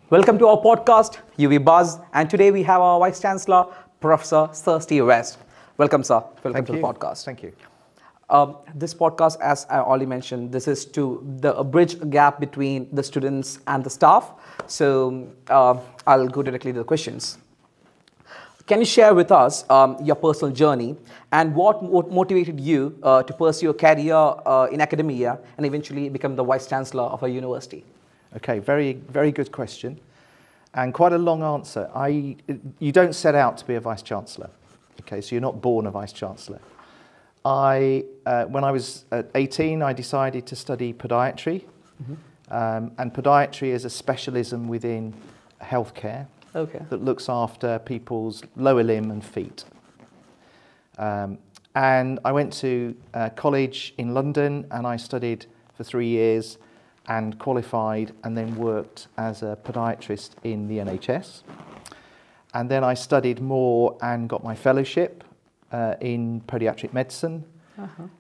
Welcome to our podcast, UWE Buzz, and today we have our Vice Chancellor, Professor Sir Steve West. Welcome, sir. Welcome to the podcast. Thank you. This podcast, as I already mentioned, this is to bridge a gap between the students and the staff. So I'll go directly to the questions. Can you share with us your personal journey and what motivated you to pursue a career in academia and eventually become the Vice Chancellor of a university? Okay, very good question, and quite a long answer. You don't set out to be a Vice Chancellor, okay, so you're not born a Vice Chancellor. When I was 18, I decided to study podiatry, and podiatry is a specialism within healthcare that looks after people's lower limb and feet. And I went to college in London, and I studied for 3 years and qualified, and then worked as a podiatrist in the NHS. And then I studied more and got my fellowship in pediatric medicine,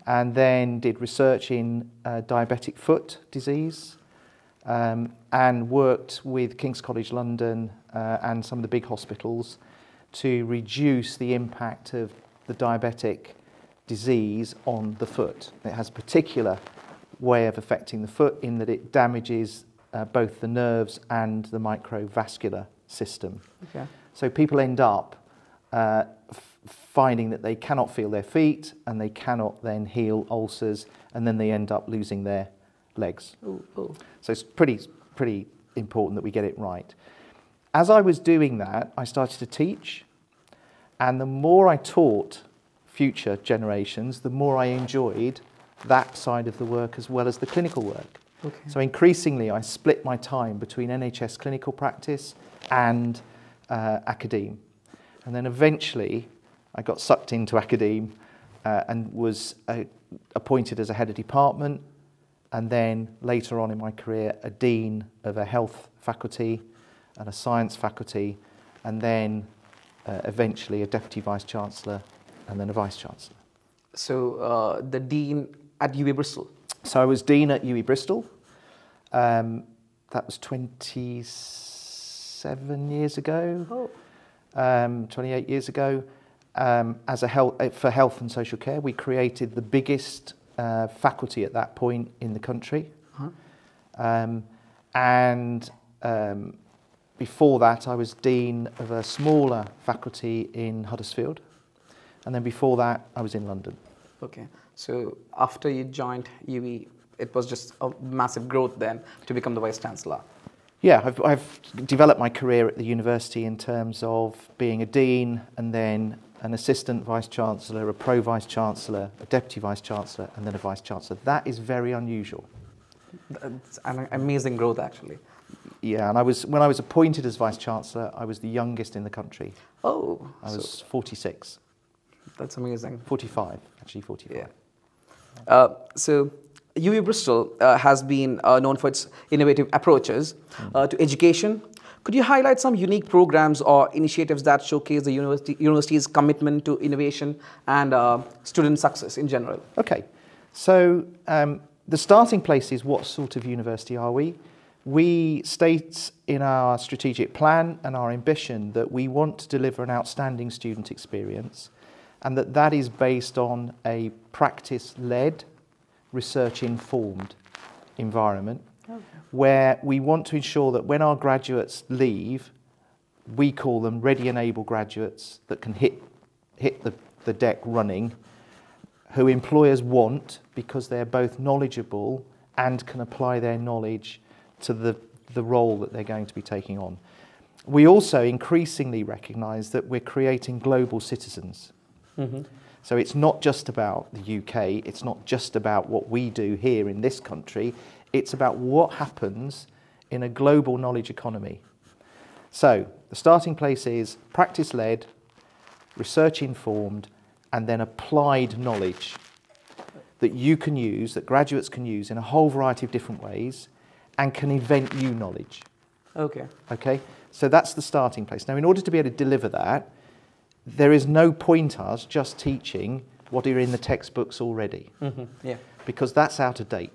and then did research in diabetic foot disease, and worked with King's College London and some of the big hospitals to reduce the impact of the diabetic disease on the foot. It has a particular way of affecting the foot in that it damages both the nerves and the microvascular system. Okay. So people end up finding that they cannot feel their feet, and they cannot then heal ulcers, and then they end up losing their legs. Ooh. So it's pretty important that we get it right. As I was doing that, I started to teach, and the more I taught future generations, the more I enjoyed that side of the work as well as the clinical work. Okay. So increasingly I split my time between NHS clinical practice and academe. And then eventually I got sucked into academe and was appointed as a head of department, and then later on in my career a dean of a health faculty and a science faculty, and then eventually a deputy vice chancellor and then a vice chancellor. So the dean at UWE Bristol? So I was dean at UWE Bristol. That was 27 years ago, 28 years ago. As for health and social care, we created the biggest faculty at that point in the country. Before that, I was dean of a smaller faculty in Huddersfield. And then before that, I was in London. Okay. So after you joined UWE, it was just a massive growth then to become the Vice Chancellor. Yeah, I've developed my career at the university in terms of being a dean, and then an assistant Vice Chancellor, a pro Vice Chancellor, a deputy Vice Chancellor, and then a Vice Chancellor. That is very unusual. It's an amazing growth, actually. Yeah, and when I was appointed as Vice Chancellor, I was the youngest in the country. Oh. I was 46. That's amazing. 45, actually 45. Yeah. So UWE Bristol has been known for its innovative approaches to education. Could you highlight some unique programs or initiatives that showcase the university's commitment to innovation and student success in general? Okay, so the starting place is, what sort of university are we? We state in our strategic plan and our ambition that we want to deliver an outstanding student experience, and that is based on a practice-led, research-informed environment, where we want to ensure that when our graduates leave, we call them ready and able graduates that can hit the deck running, who employers want because they're both knowledgeable and can apply their knowledge to the role that they're going to be taking on. We also increasingly recognise that we're creating global citizens. So it's not just about the UK, it's not just about what we do here in this country, it's about what happens in a global knowledge economy. So the starting place is practice-led, research-informed, and then applied knowledge that you can use, that graduates can use in a whole variety of different ways, and can invent new knowledge. Okay? So that's the starting place. Now, in order to be able to deliver that, there is no point us just teaching what are in the textbooks already, because that's out of date.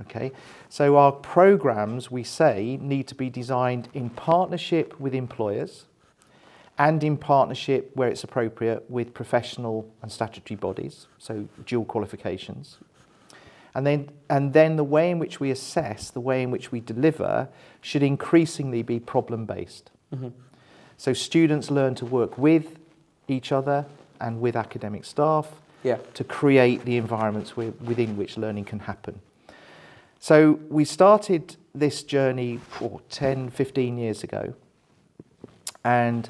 Okay, so our programs, we say, need to be designed in partnership with employers and in partnership, where it's appropriate, with professional and statutory bodies, so dual qualifications. And then the way in which we assess, the way in which we deliver, should increasingly be problem-based. Mm-hmm. So students learn to work with each other and with academic staff to create the environments within which learning can happen. So we started this journey 10, 15 years ago, and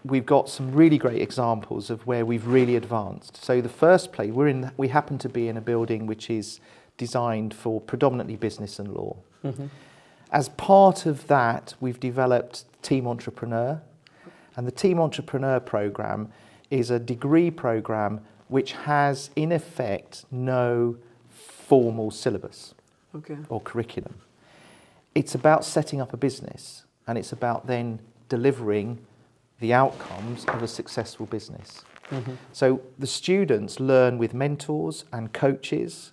we've got some really great examples of where we've really advanced. So the first place, we happen to be in a building which is designed for predominantly business and law. Mm-hmm. As part of that, we've developed Team Entrepreneur, and the Team Entrepreneur program is a degree program which has, in effect, no formal syllabus or curriculum. It's about setting up a business, and it's about then delivering the outcomes of a successful business. Mm-hmm. So the students learn with mentors and coaches,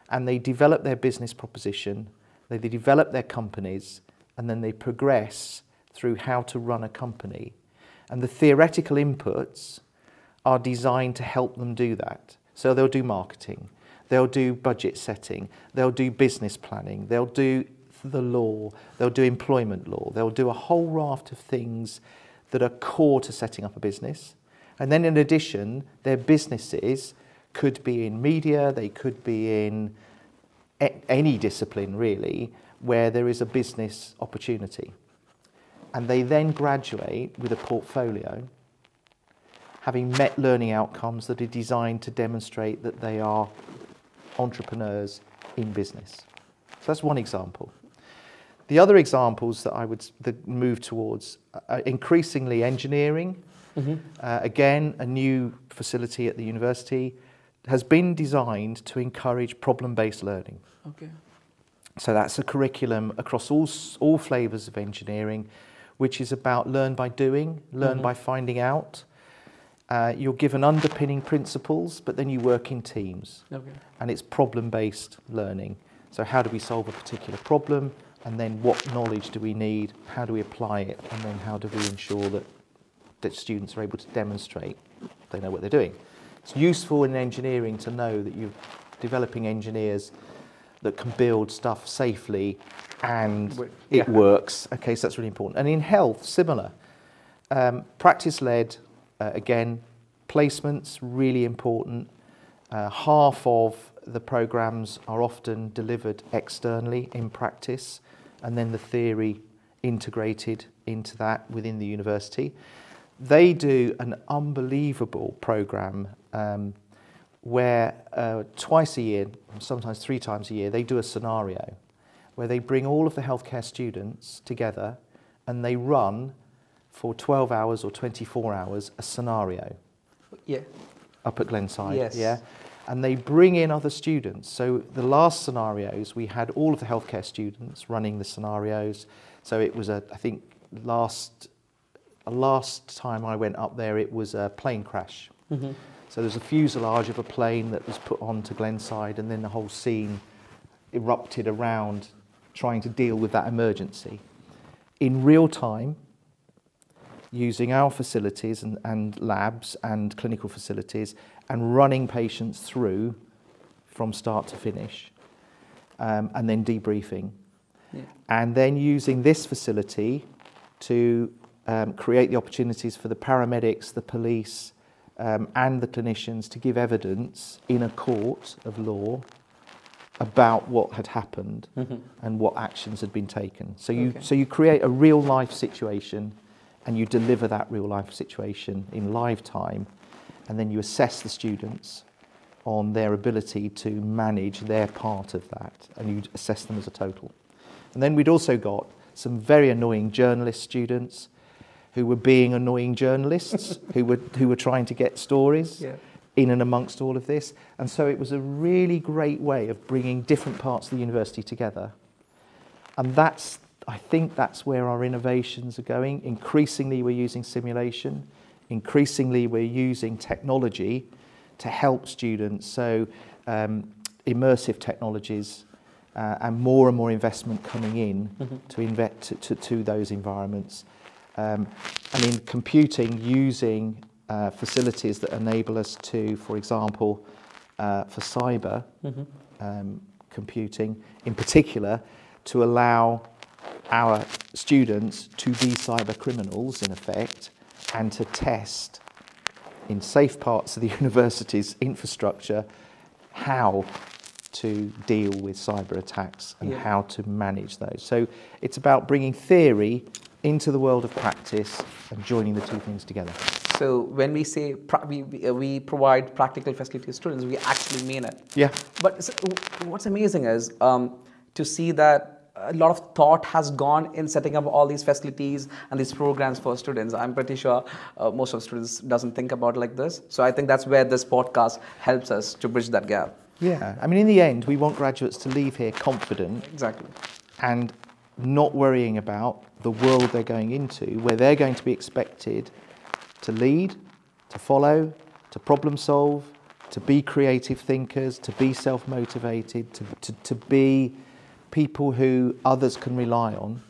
and they develop their business proposition, they develop their companies, and then they progress through how to run a company. And the theoretical inputs are designed to help them do that. So they'll do marketing, they'll do budget setting, they'll do business planning, they'll do the law, they'll do employment law, they'll do a whole raft of things that are core to setting up a business. And then in addition, their businesses could be in media, they could be in any discipline really, where there is a business opportunity. And they then graduate with a portfolio, having met learning outcomes that are designed to demonstrate that they are entrepreneurs in business. So that's one example. The other examples that I would move towards are increasingly engineering. Mm-hmm. Again, a new facility at the university has been designed to encourage problem-based learning. Okay. So that's a curriculum across all flavours of engineering, which is about learn by doing, learn by finding out. You're given underpinning principles, but then you work in teams. Okay. And it's problem-based learning. So how do we solve a particular problem? And then what knowledge do we need? How do we apply it? And then how do we ensure that students are able to demonstrate they know what they're doing? It's useful in engineering to know that you're developing engineers that can build stuff safely and it works. Okay, so that's really important. And in health, similar. Practice-led, again, placements, really important. Half of the programs are often delivered externally in practice, and then the theory integrated into that within the university. They do an unbelievable program where twice a year, sometimes 3 times a year, they do a scenario where they bring all of the healthcare students together and they run for 12 hours or 24 hours a scenario. Yeah. Up at Glenside. Yes. Yeah. And they bring in other students. So the last scenarios, we had all of the healthcare students running the scenarios. So it was I think last time I went up there, it was a plane crash. Mm-hmm. So there's a fuselage of a plane that was put onto Glenside, and then the whole scene erupted around trying to deal with that emergency. In real time, using our facilities and labs and clinical facilities, and running patients through from start to finish, and then debriefing. Yeah. And then using this facility to create the opportunities for the paramedics, the police, and the clinicians to give evidence in a court of law about what had happened and what actions had been taken. So you create a real life situation, and you deliver that real life situation in live time, and then you assess the students on their ability to manage their part of that, and you assess them as a total. And then we'd also got some very annoying journalist students who were being annoying journalists, who were trying to get stories in and amongst all of this. And so it was a really great way of bringing different parts of the university together. And I think that's where our innovations are going. Increasingly, we're using simulation. Increasingly, we're using technology to help students. So immersive technologies, and more investment coming in to invest to those environments. And in computing, using facilities that enable us to, for example, for cyber computing in particular, to allow our students to be cyber criminals in effect and to test in safe parts of the university's infrastructure how to deal with cyber attacks and how to manage those. So it's about bringing theory into the world of practice and joining the two things together. So when we say we provide practical facilities to students, we actually mean it. Yeah. But what's amazing is to see that a lot of thought has gone in setting up all these facilities and these programs for students. I'm pretty sure most of students doesn't think about it like this. So I think that's where this podcast helps us to bridge that gap. Yeah, I mean, in the end, we want graduates to leave here confident. Exactly. And not worrying about the world they're going into, where they're going to be expected to lead, to follow, to problem solve, to be creative thinkers, to be self-motivated, to be people who others can rely on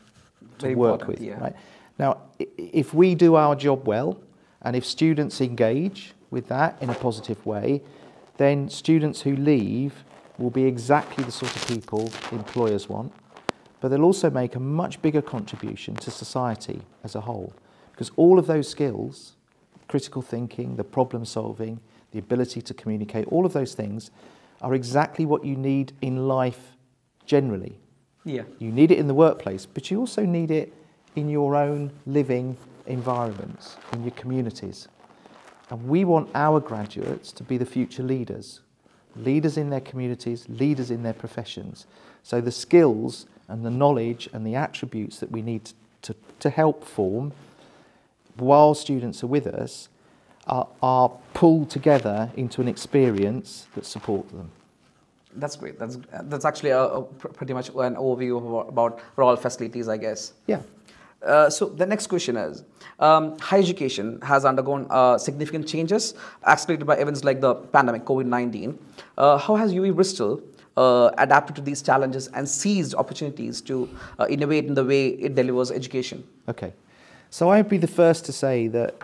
to Very work important, with. Right? Now, if we do our job well, and if students engage with that in a positive way, then students who leave will be exactly the sort of people employers want, but they'll also make a much bigger contribution to society as a whole, because all of those skills, critical thinking, the problem solving, the ability to communicate, all of those things are exactly what you need in life generally. Yeah. You need it in the workplace, but you also need it in your own living environments, in your communities. And we want our graduates to be the future leaders, leaders in their communities, leaders in their professions. So the skills and the knowledge and the attributes that we need to help form while students are with us are pulled together into an experience that supports them. That's great. That's actually pretty much an overview about all facilities, I guess. Yeah. So the next question is, higher education has undergone significant changes, accelerated by events like the pandemic, COVID-19. How has UWE Bristol adapted to these challenges and seized opportunities to innovate in the way it delivers education? Okay. So I'd be the first to say that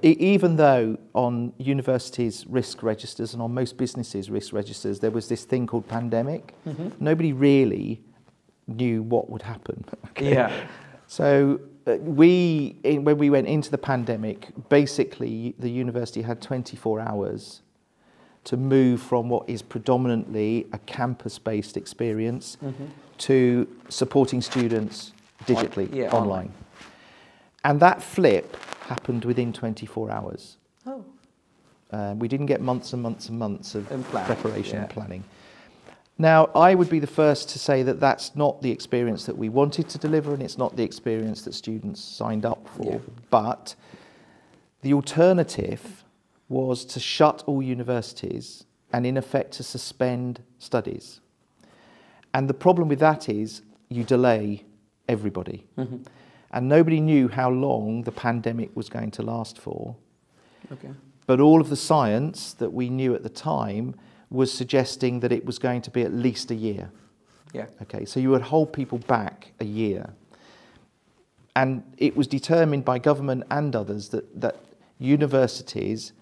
even though on universities' risk registers and on most businesses' risk registers there was this thing called pandemic, nobody really knew what would happen. Okay? Yeah. So when we went into the pandemic, basically the university had 24 hours to move from what is predominantly a campus-based experience to supporting students digitally, online. And that flip happened within 24 hours. Oh. We didn't get months and months and months of preparation and planning. Now, I would be the first to say that that's not the experience that we wanted to deliver, and it's not the experience that students signed up for. But the alternative was to shut all universities and, in effect, to suspend studies. And the problem with that is you delay everybody. And nobody knew how long the pandemic was going to last for. Okay. But all of the science that we knew at the time was suggesting that it was going to be at least a year. Yeah. Okay, so you would hold people back a year. And it was determined by government and others that universities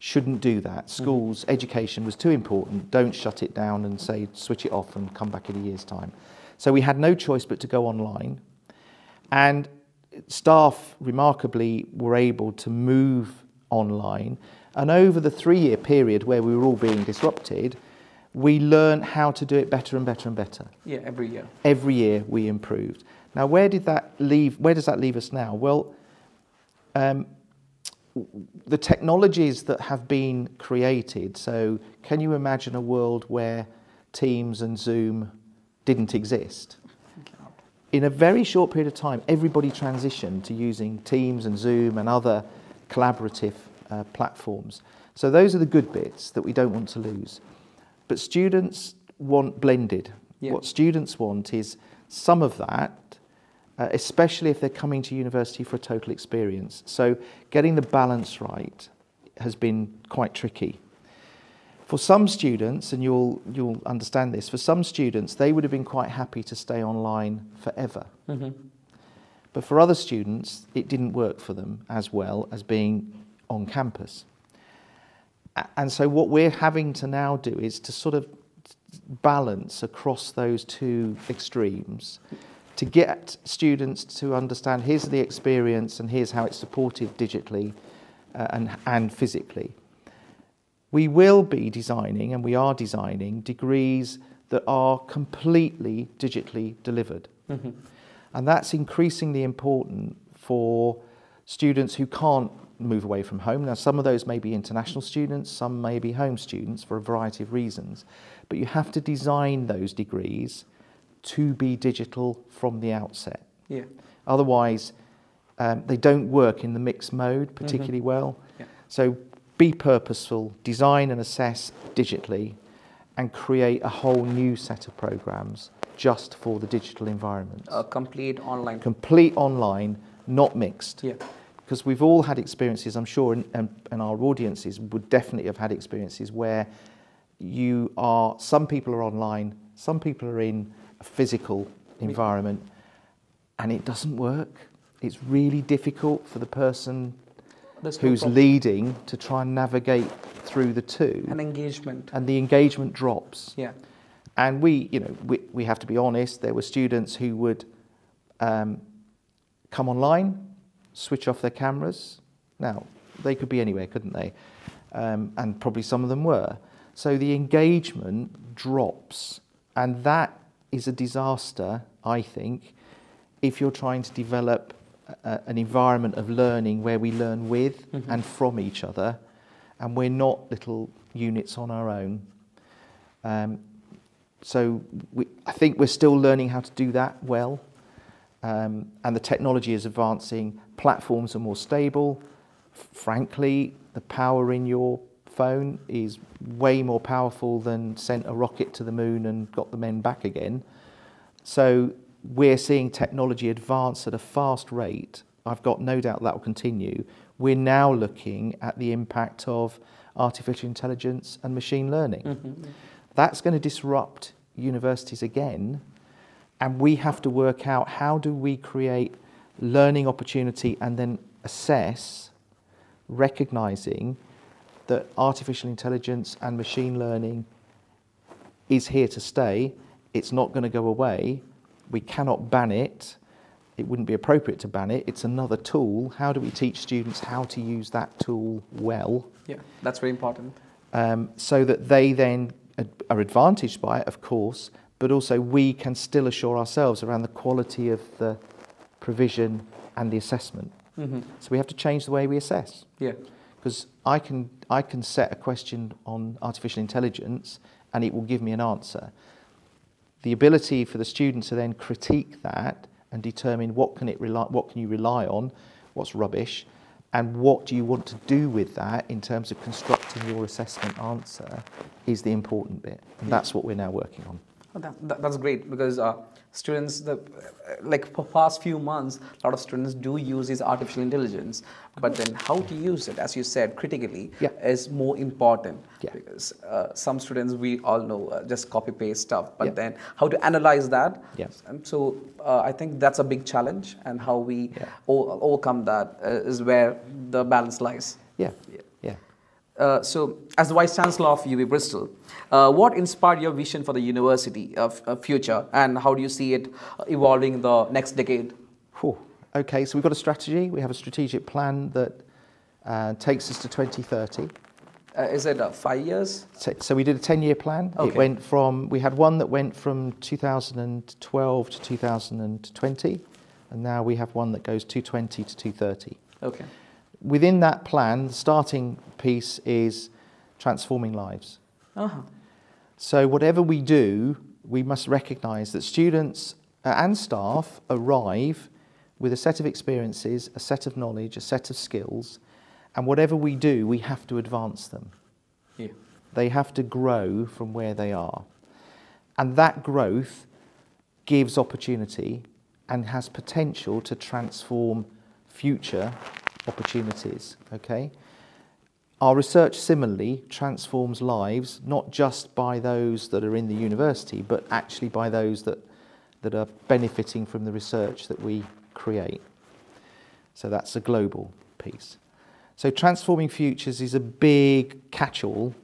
shouldn't do that. Schools, education was too important. Don't shut it down and say, switch it off and come back in a year's time. So we had no choice but to go online. And staff, remarkably, were able to move online. And over the 3-year period where we were all being disrupted, we learned how to do it better and better and better. Yeah, every year. Every year we improved. Now, where does that leave us now? Well, the technologies that have been created, so can you imagine a world where Teams and Zoom didn't exist? In a very short period of time, everybody transitioned to using Teams and Zoom and other collaborative platforms. So those are the good bits that we don't want to lose. But students want blended. Yeah. What students want is some of that, especially if they're coming to university for a total experience. So getting the balance right has been quite tricky. For some students, and you'll understand this, for some students, they would have been quite happy to stay online forever. But for other students, it didn't work for them as well as being on campus. And so what we're having to now do is to sort of balance across those two extremes to get students to understand here's the experience and here's how it's supported digitally and physically. We will be designing, and we are designing, degrees that are completely digitally delivered. And that's increasingly important for students who can't move away from home. Now, some of those may be international students, some may be home students for a variety of reasons. But you have to design those degrees to be digital from the outset. Yeah. Otherwise, they don't work in the mixed mode particularly well. Yeah. So be purposeful, design and assess digitally, and create a whole new set of programs just for the digital environment. A complete online. Complete online, not mixed. Yeah. Because we've all had experiences, I'm sure, and our audiences would definitely have had experiences where some people are online, some people are in a physical environment, and it doesn't work. It's really difficult for the person who's leading to try and navigate through the two. And engagement. And the engagement drops. Yeah. And we have to be honest, there were students who would come online, switch off their cameras. Now, they could be anywhere, couldn't they? And probably some of them were. So the engagement drops, and that is a disaster, I think, if you're trying to develop an environment of learning where we learn with and from each other, and we're not little units on our own. So I think we're still learning how to do that well, and the technology is advancing. Platforms are more stable. Frankly, the power in your phone is way more powerful than sent a rocket to the moon and got the men back again. So we're seeing technology advance at a fast rate. I've got no doubt that will continue. We're now looking at the impact of artificial intelligence and machine learning. That's going to disrupt universities again, and we have to work out how do we create learning opportunity and then assess, recognizing that artificial intelligence and machine learning is here to stay. It's not going to go away. We cannot ban it. It wouldn't be appropriate to ban it. It's another tool. How do we teach students how to use that tool well? Yeah, that's very important. So that they then are advantaged by it, of course, but also we can still assure ourselves around the quality of the provision and the assessment. So we have to change the way we assess. Yeah. Because I can set a question on artificial intelligence and it will give me an answer. The ability for the student to then critique that and determine what can you rely on, what's rubbish, and what do you want to do with that in terms of constructing your assessment answer is the important bit. And that's what we're now working on. That's great, because students, like for past few months, a lot of students do use this artificial intelligence, but then how to use it, as you said, critically, is more important. Because some students, we all know, just copy paste stuff, but then how to analyze that. And so I think that's a big challenge, and how we overcome that is where the balance lies. So, as the Vice Chancellor of UWE Bristol, what inspired your vision for the university of future, and how do you see it evolving in the next decade? Okay, so we've got a strategy. We have a strategic plan that takes us to 2030. Is it 5 years? So we did a 10-year plan. Okay. It went from, we had one that went from 2012 to 2020, and now we have one that goes 220 to 230. Okay. Within that plan, the starting piece is transforming lives. So whatever we do, we must recognise that students and staff arrive with a set of experiences, a set of knowledge, a set of skills, and whatever we do, we have to advance them. They have to grow from where they are. And that growth gives opportunity and has potential to transform future opportunities, okay? Our research similarly transforms lives, not just by those that are in the university, but actually by those that are benefiting from the research that we create. So that's a global piece. So transforming futures is a big catch-all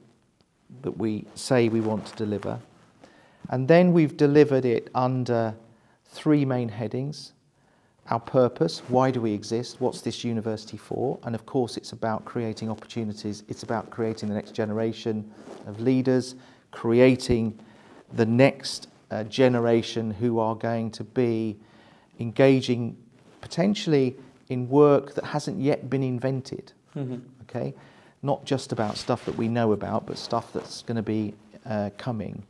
that we say we want to deliver. And then we've delivered it under 3 main headings. Our purpose, why do we exist? What's this university for? And of course, it's about creating opportunities. It's about creating the next generation of leaders, creating the next generation who are going to be engaging potentially in work that hasn't yet been invented. Okay? Not just about stuff that we know about, but stuff that's going to be coming.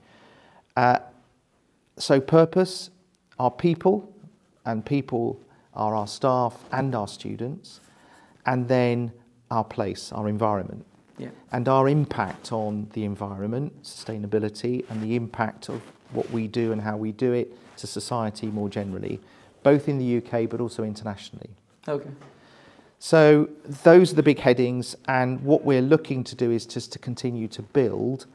So purpose, our people, and people are our staff and our students, and then our place, our environment, and our impact on the environment, sustainability, and the impact of what we do and how we do it to society more generally, both in the UK but also internationally. Okay. So those are the big headings, and what we're looking to do is just to continue to build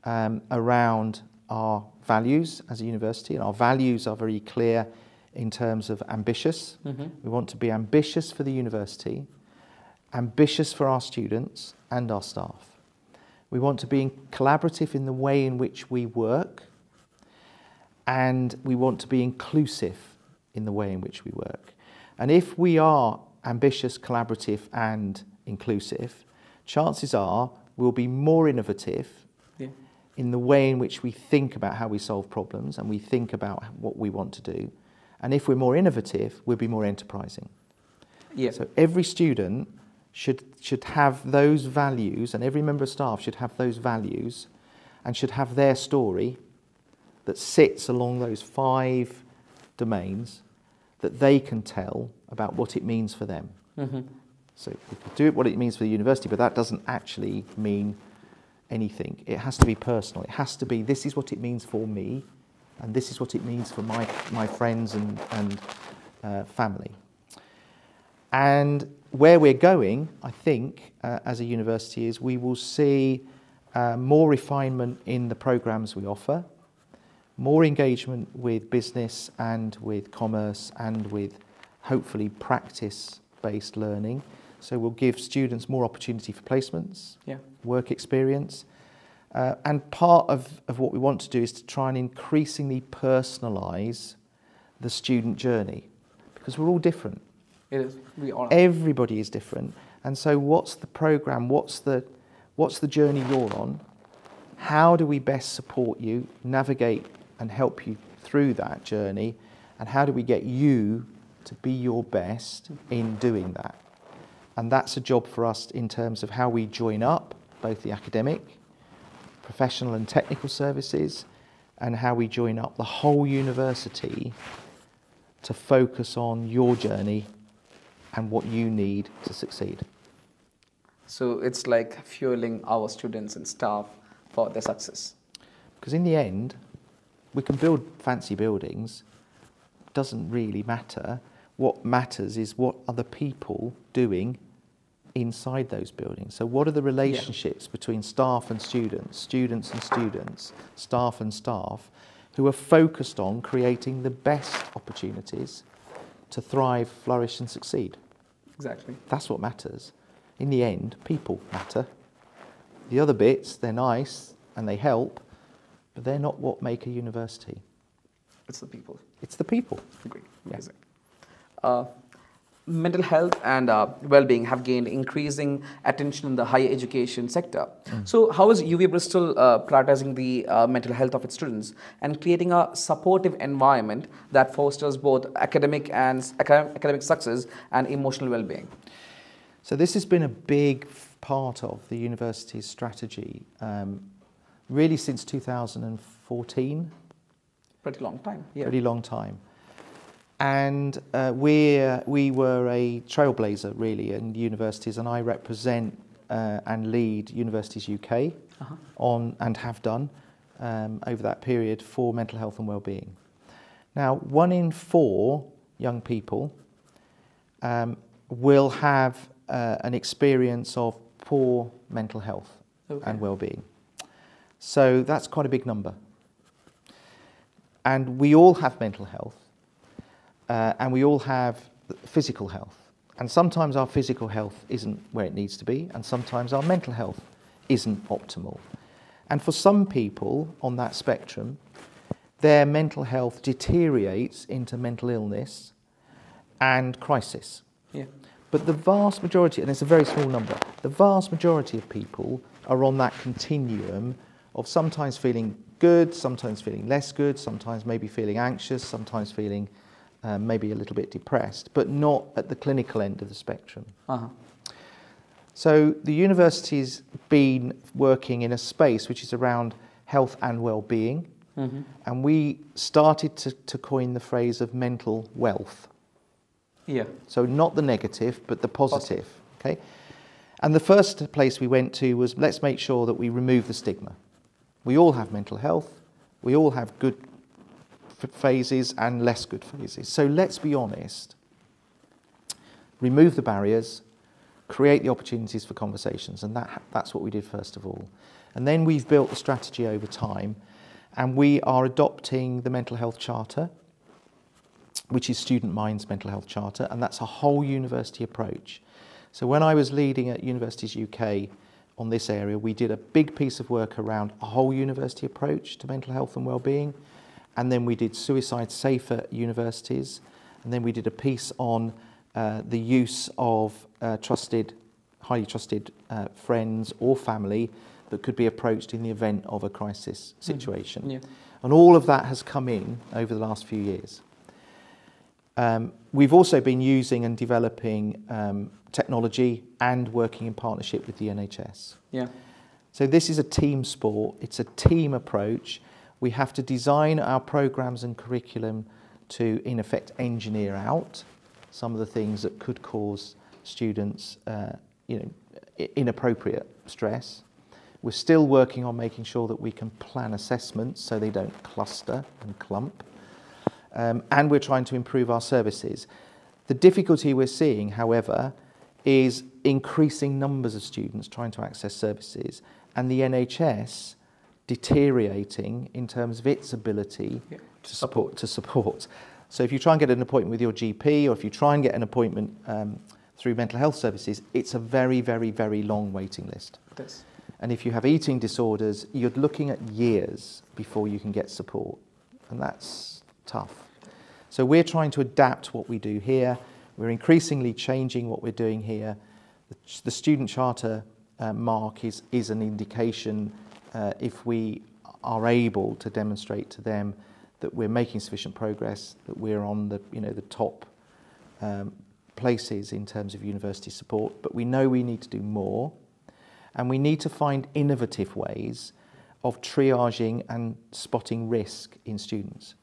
around our values as a university, and our values are very clear in terms of ambitious. We want to be ambitious for the university, ambitious for our students and our staff. We want to be collaborative in the way in which we work, and we want to be inclusive in the way in which we work. And if we are ambitious, collaborative and inclusive, chances are we'll be more innovative in the way in which we think about how we solve problems and we think about what we want to do. And if we're more innovative, we'll be more enterprising. So every student should have those values, and every member of staff should have those values and should have their story that sits along those 5 domains that they can tell about what it means for them. So we can do it what it means for the university, but that doesn't actually mean anything. It has to be personal. It has to be, this is what it means for me, and this is what it means for my friends and family. And where we're going, I think, as a university, is we will see more refinement in the programmes we offer, more engagement with business and with commerce and with, hopefully, practice-based learning. So we'll give students more opportunity for placements, work experience. And part of what we want to do is to try and increasingly personalise the student journey, because we're all different. It is. We all are. Everybody is different. And so what's the programme, what's the journey you're on? How do we best support you, navigate and help you through that journey? And how do we get you to be your best in doing that? And that's a job for us in terms of how we join up both the academic, professional and technical services, and how we join up the whole university to focus on your journey and what you need to succeed. So it's like fueling our students and staff for their success. Because in the end, we can build fancy buildings, doesn't really matter. What matters is what are the people doing inside those buildings. So what are the relationships between staff and students, students and students, staff and staff, who are focused on creating the best opportunities to thrive, flourish and succeed? Exactly. That's what matters. In the end, people matter. The other bits, they're nice and they help, but they're not what make a university. It's the people. It's the people. Great. Amazing. Mental health and well-being have gained increasing attention in the higher education sector. So how is UWE Bristol prioritizing the mental health of its students and creating a supportive environment that fosters both academic success and emotional well-being? So this has been a big part of the university's strategy, really since 2014. Pretty long time. Yeah. Pretty long time. And we were a trailblazer, really, in universities, and I represent and lead Universities UK on, and have done over that period, for mental health and well-being. Now, 1 in 4 young people will have an experience of poor mental health Okay. and well-being. So that's quite a big number. And we all have mental health, and we all have physical health. And sometimes our physical health isn't where it needs to be, and sometimes our mental health isn't optimal. And for some people on that spectrum, their mental health deteriorates into mental illness and crisis. Yeah. But the vast majority, and it's a very small number, the vast majority of people are on that continuum of sometimes feeling good, sometimes feeling less good, sometimes maybe feeling anxious, sometimes feeling maybe a little bit depressed, but not at the clinical end of the spectrum. Uh-huh. So the university's been working in a space which is around health and well-being, and we started to coin the phrase of mental wealth. Yeah. So not the negative, but the positive. Okay? And the first place we went to was, let's make sure that we remove the stigma. We all have mental health. We all have good phases and less good phases. So let's be honest. Remove the barriers, create the opportunities for conversations, and that's what we did first of all. And then we've built the strategy over time, and we are adopting the Mental Health Charter, which is Student Mind's Mental Health Charter, and that's a whole university approach. So when I was leading at Universities UK on this area, we did a big piece of work around a whole university approach to mental health and well-being, and then we did suicide safer at universities, and then we did a piece on the use of highly trusted friends or family that could be approached in the event of a crisis situation. Yeah. And all of that has come in over the last few years. We've also been using and developing technology and working in partnership with the NHS. Yeah. So this is a team sport, it's a team approach. We have to design our programs and curriculum to, in effect, engineer out some of the things that could cause students inappropriate stress. We're still working on making sure that we can plan assessments so they don't cluster and clump. And we're trying to improve our services. The difficulty we're seeing, however, is increasing numbers of students trying to access services and the NHS deteriorating in terms of its ability to support. So if you try and get an appointment with your GP, or if you try and get an appointment through mental health services, it's a very, very, very long waiting list. Yes. And if you have eating disorders, you're looking at years before you can get support. And that's tough. So we're trying to adapt what we do here. We're increasingly changing what we're doing here. The Student Charter mark is an indication if we are able to demonstrate to them that we're making sufficient progress, that we're on the top places in terms of university support. But we know we need to do more. And we need to find innovative ways of triaging and spotting risk in students.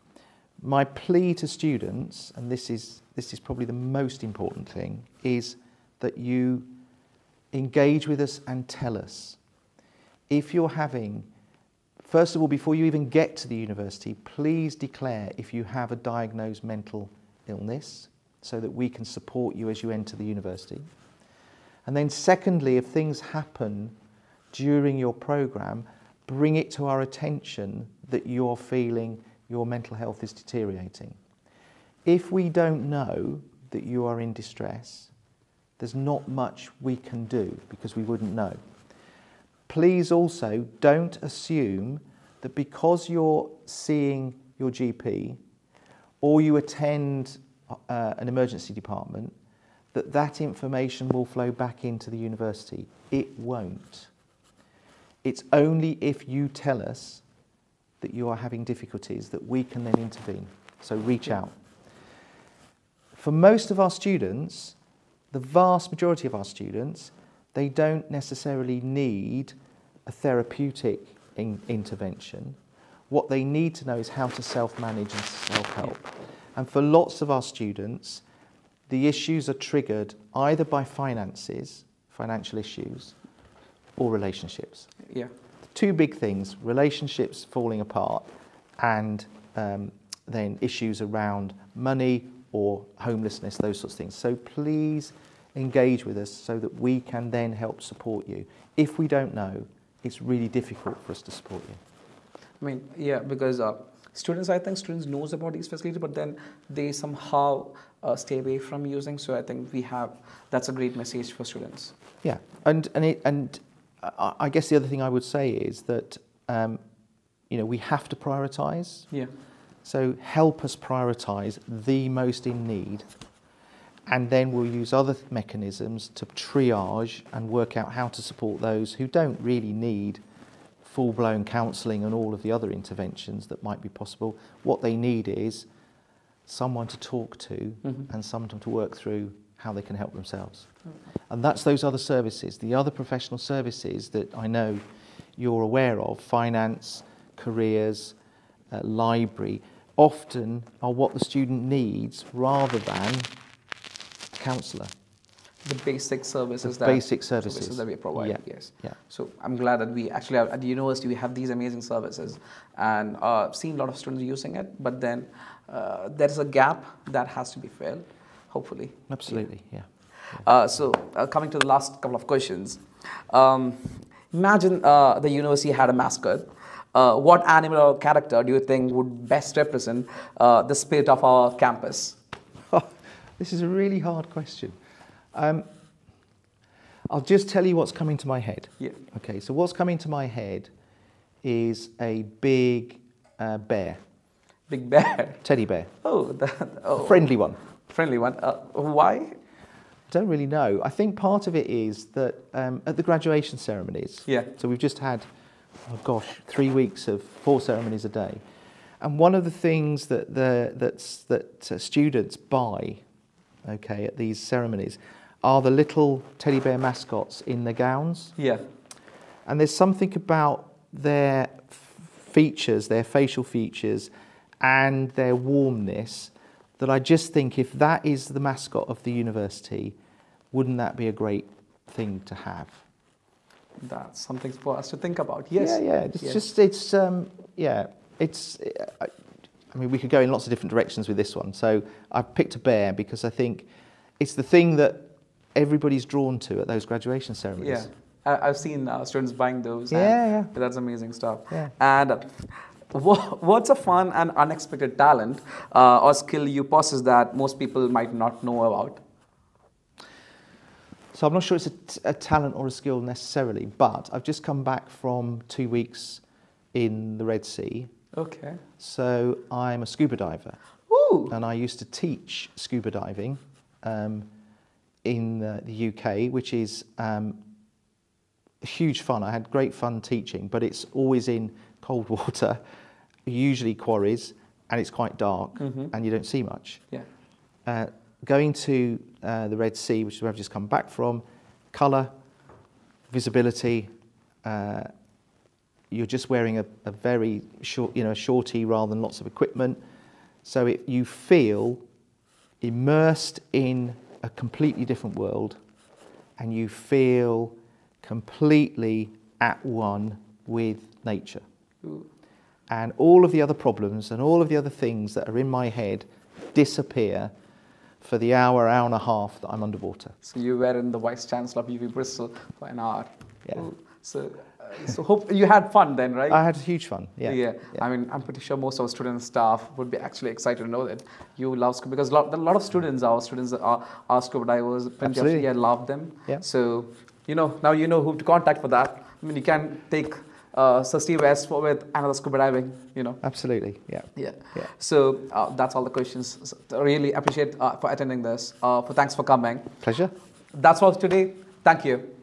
My plea to students, and this is probably the most important thing, is that you engage with us and tell us. If you're having, first of all, before you even get to the university, please declare if you have a diagnosed mental illness so that we can support you as you enter the university. And then secondly, if things happen during your programme, bring it to our attention that you're feeling your mental health is deteriorating. If we don't know that you are in distress, there's not much we can do because we wouldn't know. Please also don't assume that because you're seeing your GP or you attend an emergency department, that information will flow back into the university. It won't. It's only if you tell us that you are having difficulties that we can then intervene. So reach out. For most of our students, the vast majority of our students, they don't necessarily need a therapeutic intervention. What they need to know is how to self-manage and self-help. And for lots of our students, the issues are triggered either by financial issues, or relationships. Yeah. Two big things: relationships falling apart, and then issues around money or homelessness, those sorts of things. So please engage with us so that we can then help support you. If we don't know, it's really difficult for us to support you. I mean, yeah, because students, I think students knows about these facilities, but then they somehow stay away from using. So I think that's a great message for students. Yeah, and I guess the other thing I would say is that we have to prioritise. Yeah. So help us prioritise the most in need, and then we'll use other mechanisms to triage and work out how to support those who don't really need full-blown counselling and all of the other interventions that might be possible. What they need is someone to talk to and someone to work through how they can help themselves. And that's those other services, the other professional services that I know you're aware of, finance, careers, library, often are what the student needs rather than a counsellor. The basic services that we provide. Yeah. Yes. Yeah. So I'm glad that we actually have, at the university we have these amazing services, and seen a lot of students using it. But then there's a gap that has to be filled, hopefully. Absolutely. Yeah. So coming to the last couple of questions, imagine the university had a mascot. What animal or character do you think would best represent the spirit of our campus? This is a really hard question. I'll just tell you what's coming to my head. Yeah. Okay, so what's coming to my head is a big bear. Big bear? Teddy bear. Oh, a friendly one. Friendly one. Why? I don't really know. I think part of it is that at the graduation ceremonies, so we've just had, 3 weeks of 4 ceremonies a day. And one of the things that students buy, at these ceremonies, are the little teddy bear mascots in the gowns. Yeah. And there's something about their features, their facial features, and their warmness that I just think if that is the mascot of the university, wouldn't that be a great thing to have? That's something for us to think about. Yes. Yeah. I mean, we could go in lots of different directions with this one. So I've picked a bear because I think it's the thing that everybody's drawn to at those graduation ceremonies. Yeah, I've seen students buying those. Yeah. That's amazing stuff. Yeah. And what's a fun and unexpected talent or skill you possess that most people might not know about? So I'm not sure it's a talent or a skill necessarily, but I've just come back from 2 weeks in the Red Sea. Okay. So I'm a scuba diver. Ooh. And I used to teach scuba diving in the UK, which is huge fun. I had great fun teaching, but it's always in cold water, usually quarries, and it's quite dark, and you don't see much. Yeah. Going to the Red Sea, which is where I've just come back from, colour, visibility, you're just wearing a very short, shorty rather than lots of equipment. So you feel immersed in a completely different world, and you feel completely at one with nature. Ooh. And all of the other problems and all of the other things that are in my head disappear for the hour and a half that I'm underwater. So you were in the Vice Chancellor of UWE Bristol for an hour. Yeah. Ooh. So hope you had fun then, right? I had huge fun. Yeah. I mean, I'm pretty sure most of our student and staff would be actually excited to know that you love scuba, because a lot of students are scuba divers. Absolutely. Love them. Yeah. So now you know who to contact for that. I mean, you can take Sir Steve West with another scuba diving. Absolutely. Yeah. So that's all the questions. So, really appreciate for attending this. Thanks for coming. Pleasure. That's all today. Thank you.